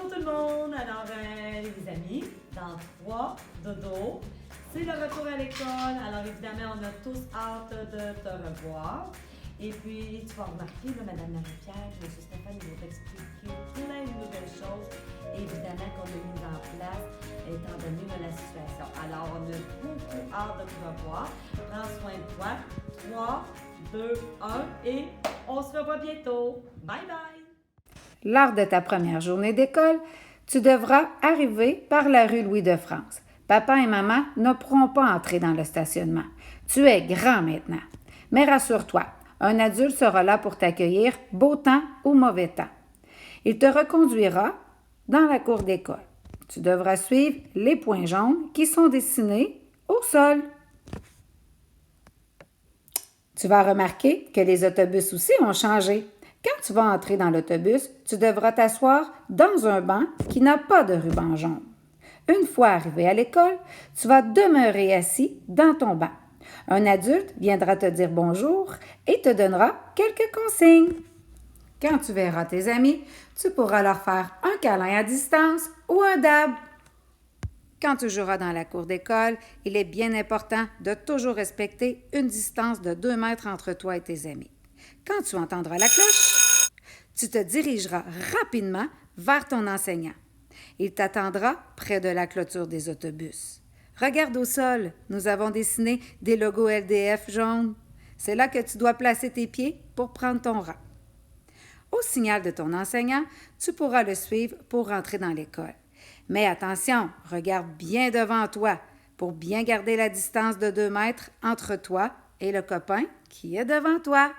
Bonjour tout le monde! Alors, les amis, dans 3 dodo, c'est le retour à l'école. Alors, évidemment, on a tous hâte de te revoir. Et puis, tu vas remarquer, là, Madame Marie-Pierre, M. Stéphane, il va t'expliquer plein de nouvelles choses, évidemment, qu'on a mises en place, étant donné la situation. Alors, on a beaucoup hâte de te revoir. Prends soin de toi. 3, 2, 1 et on se revoit bientôt. Bye bye! Lors de ta première journée d'école, tu devras arriver par la rue Louis de France. Papa et maman ne pourront pas entrer dans le stationnement. Tu es grand maintenant. Mais rassure-toi, un adulte sera là pour t'accueillir, beau temps ou mauvais temps. Il te reconduira dans la cour d'école. Tu devras suivre les points jaunes qui sont dessinés au sol. Tu vas remarquer que les autobus aussi ont changé. Quand tu vas entrer dans l'autobus, tu devras t'asseoir dans un banc qui n'a pas de ruban jaune. Une fois arrivé à l'école, tu vas demeurer assis dans ton banc. Un adulte viendra te dire bonjour et te donnera quelques consignes. Quand tu verras tes amis, tu pourras leur faire un câlin à distance ou un dab. Quand tu joueras dans la cour d'école, il est bien important de toujours respecter une distance de 2 mètres entre toi et tes amis. Quand tu entendras la cloche, tu te dirigeras rapidement vers ton enseignant. Il t'attendra près de la clôture des autobus. Regarde au sol, nous avons dessiné des logos LDF jaunes. C'est là que tu dois placer tes pieds pour prendre ton rang. Au signal de ton enseignant, tu pourras le suivre pour rentrer dans l'école. Mais attention, regarde bien devant toi pour bien garder la distance de 2 mètres entre toi et le copain qui est devant toi.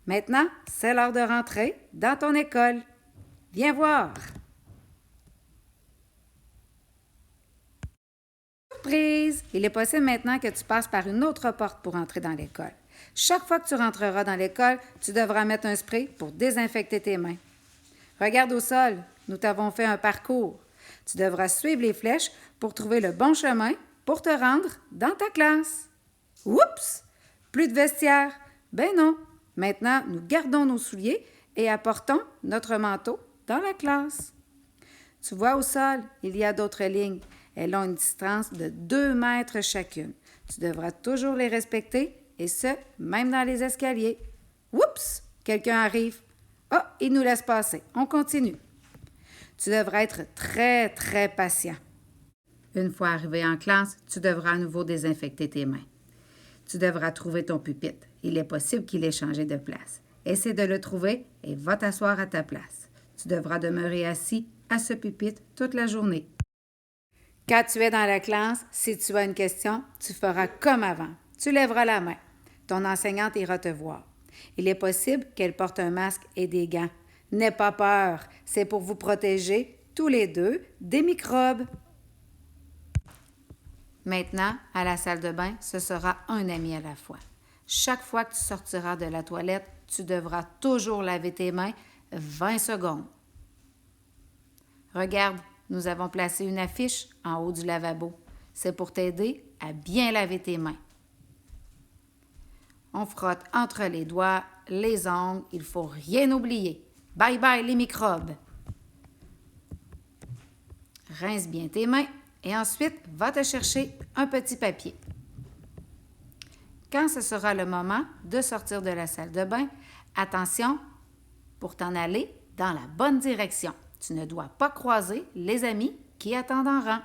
Maintenant, c'est l'heure de rentrer dans ton école. Viens voir! Surprise! Il est possible maintenant que tu passes par une autre porte pour entrer dans l'école. Chaque fois que tu rentreras dans l'école, tu devras mettre un spray pour désinfecter tes mains. Regarde au sol, nous t'avons fait un parcours. Tu devras suivre les flèches pour trouver le bon chemin pour te rendre dans ta classe. Oups! Plus de vestiaire. Ben non. Maintenant, nous gardons nos souliers et apportons notre manteau dans la classe. Tu vois au sol, il y a d'autres lignes. Elles ont une distance de 2 mètres chacune. Tu devras toujours les respecter, et ce, même dans les escaliers. Oups! Quelqu'un arrive. Oh, il nous laisse passer. On continue. Tu devras être très, très patient. Une fois arrivé en classe, tu devras à nouveau désinfecter tes mains. Tu devras trouver ton pupitre. Il est possible qu'il ait changé de place. Essaie de le trouver et va t'asseoir à ta place. Tu devras demeurer assis à ce pupitre toute la journée. Quand tu es dans la classe, si tu as une question, tu feras comme avant. Tu lèveras la main. Ton enseignante ira te voir. Il est possible qu'elle porte un masque et des gants. N'aie pas peur, c'est pour vous protéger, tous les deux, des microbes. Maintenant, à la salle de bain, ce sera un ami à la fois. Chaque fois que tu sortiras de la toilette, tu devras toujours laver tes mains 20 secondes. Regarde, nous avons placé une affiche en haut du lavabo. C'est pour t'aider à bien laver tes mains. On frotte entre les doigts, les ongles, il ne faut rien oublier. Bye bye les microbes. Rince bien tes mains et ensuite va te chercher un petit papier. Quand ce sera le moment de sortir de la salle de bain, attention pour t'en aller dans la bonne direction. Tu ne dois pas croiser les amis qui attendent en rang.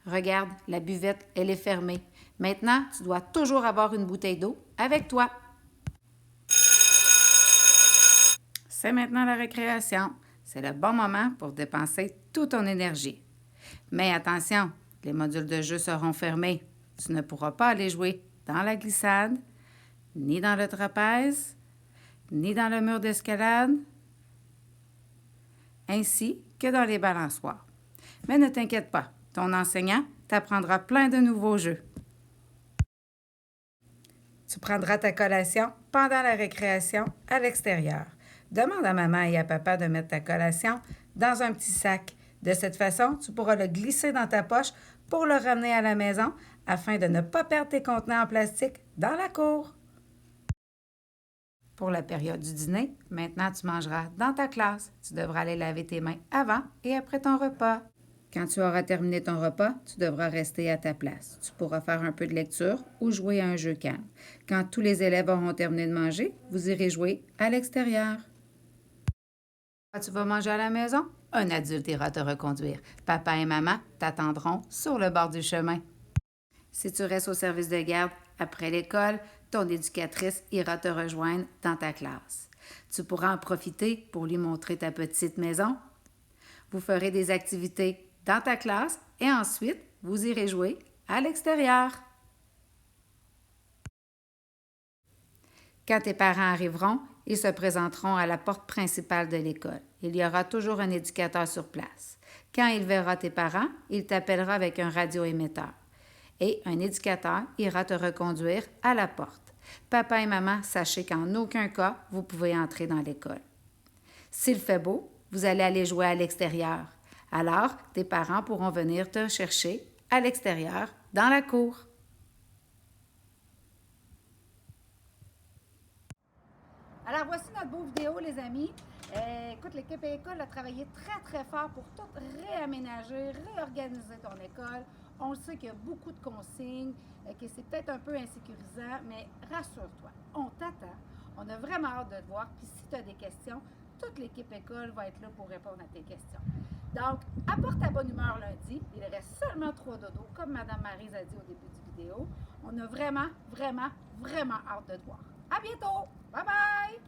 Regarde, la buvette, elle est fermée. Maintenant, tu dois toujours avoir une bouteille d'eau avec toi. C'est maintenant la récréation. C'est le bon moment pour dépenser toute ton énergie. Mais attention, les modules de jeu seront fermés. Tu ne pourras pas aller jouer dans la glissade, ni dans le trapèze, ni dans le mur d'escalade, ainsi que dans les balançoires. Mais ne t'inquiète pas, ton enseignant t'apprendra plein de nouveaux jeux. Tu prendras ta collation pendant la récréation à l'extérieur. Demande à maman et à papa de mettre ta collation dans un petit sac. De cette façon, tu pourras le glisser dans ta poche pour le ramener à la maison afin de ne pas perdre tes contenants en plastique dans la cour. Pour la période du dîner, maintenant tu mangeras dans ta classe. Tu devras aller laver tes mains avant et après ton repas. Quand tu auras terminé ton repas, tu devras rester à ta place. Tu pourras faire un peu de lecture ou jouer à un jeu calme. Quand tous les élèves auront terminé de manger, vous irez jouer à l'extérieur. Quand tu vas manger à la maison, un adulte ira te reconduire. Papa et maman t'attendront sur le bord du chemin. Si tu restes au service de garde après l'école, ton éducatrice ira te rejoindre dans ta classe. Tu pourras en profiter pour lui montrer ta petite maison. Vous ferez des activités dans ta classe et ensuite, vous irez jouer à l'extérieur. Quand tes parents arriveront, ils se présenteront à la porte principale de l'école. Il y aura toujours un éducateur sur place. Quand il verra tes parents, il t'appellera avec un radioémetteur. Et un éducateur ira te reconduire à la porte. Papa et maman, sachez qu'en aucun cas, vous pouvez entrer dans l'école. S'il fait beau, vous allez aller jouer à l'extérieur. Alors, tes parents pourront venir te chercher à l'extérieur, dans la cour. Alors, voici notre beau vidéo, les amis. Écoute, l'équipe école a travaillé très fort pour tout réaménager, réorganiser ton école. On le sait qu'il y a beaucoup de consignes, que c'est peut-être un peu insécurisant, mais rassure-toi, on t'attend. On a vraiment hâte de te voir. Puis si tu as des questions, toute l'équipe école va être là pour répondre à tes questions. Donc, apporte ta bonne humeur lundi. Il reste seulement 3 dodos, comme Mme Maryse a dit au début du vidéo. On a vraiment hâte de te voir. À bientôt! Bye bye!